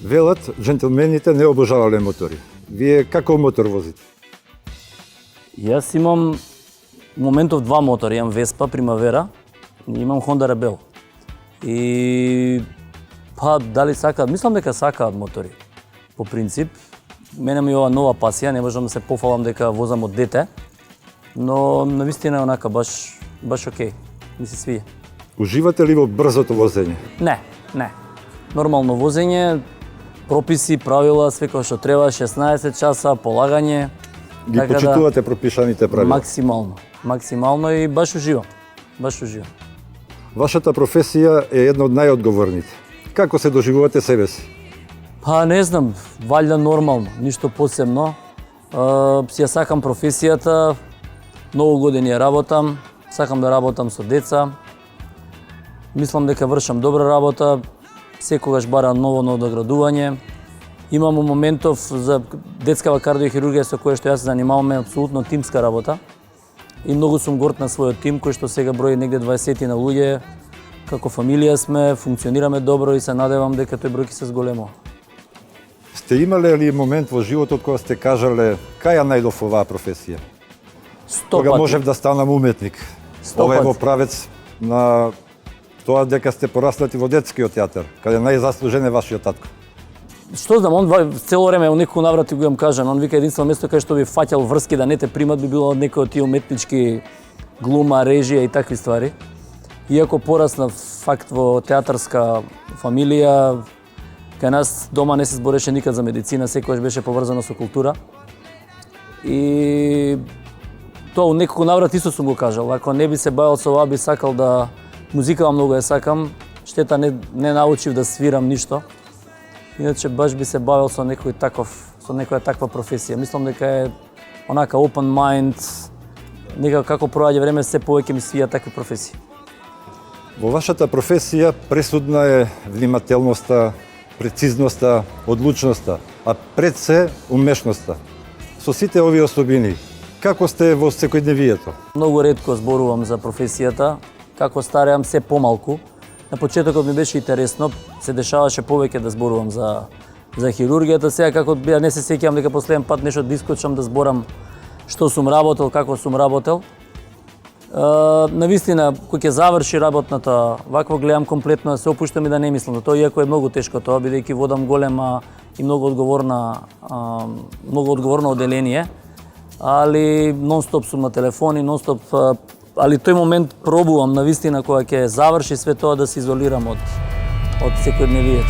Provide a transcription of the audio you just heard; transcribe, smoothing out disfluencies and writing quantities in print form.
Велат, джентлмените не обожавале мотори. Вие како мотор возите? Јас имам моментов два мотори, имам Веспа Примавера и имам Honda Rebel. И па дали сакаат, мислам дека сакаат мотори. По принцип, мене ми ова нова пасија, не можам да се пофалам дека возам од дете, но навистина е онака баш окей, ми се свија. Уживате ли во брзото возење? Не. Нормално возење, прописи, правила, све кој што треба, 16 часа, полагање. Ги почитувате пропишаните правила? Максимално и баш уживам. Вашата професија е една од најодговорните. Како се доживувате себе си? Па не знам, валјда нормално, ништо посебно. Си ја сакам професијата, многу години ја работам, сакам да работам со деца. Мислам дека вршам добра работа, секогаш барам ново надоградување. Имам моментов за детскава кардиохирургија со која што јас се занимаваме апсолутно тимска работа. И многу сум горд на својот тим кој што сега брои негде 20 на луѓе. Како фамилија сме, функционираме добро и се надевам дека тој број ќе се зголемува. Сте имале ли момент во животот кога сте кажале кај ја најдов оваа професија? 100 Кога пати. можев да станам уметник? 100 Ова е во пати. правец на тоа дека сте пораснати во детскиот театар, каде најзаслужен е вашиот татко. Што знам, он цело време у некој наврати го им кажан, он вика единствено место кај што би фаќал врски да не те примат би било од некој од тие уметнички глума, режија и такви ствари. Иако пораснав факт во театарска фамилија, кај нас дома не се збореше никад за медицина, секогаш беше поврзано со култура. И тоа у некој наврат исто сум го кажал, ако не би се бавил со ова, би сакал да музикава многу ја сакам, штета не научив да свирам ништо. Иначе баш би се бавил со некоја таква професија. Мислам дека е онака open mind, некако како проаѓа време се повеќе ми свија такви професии. Во вашата професија пресудна е внимателноста, прецизноста, одлучноста, а пред се умешноста. Со сите овие особини, како сте во секојдневието? Многу ретко зборувам за професијата, како стареам се помалку. На почетокот ми беше интересно, се дешаваше повеќе да зборувам за хирургијата. Сега како не се сеќавам дека последен пат нешто да искочам да зборам што сум работел, како сум работел. Навистина, кој ќе заврши работната, вакво гледам комплетно да се опуштам и да не мислам за тоа, иако е многу тешко тоа, бидејќи водам голема и многу одговорно одделение, али нон-стоп сум на телефони, нон-стоп, али тој момент пробувам навистина кога ќе заврши све тоа да се изолирам од секојдневието.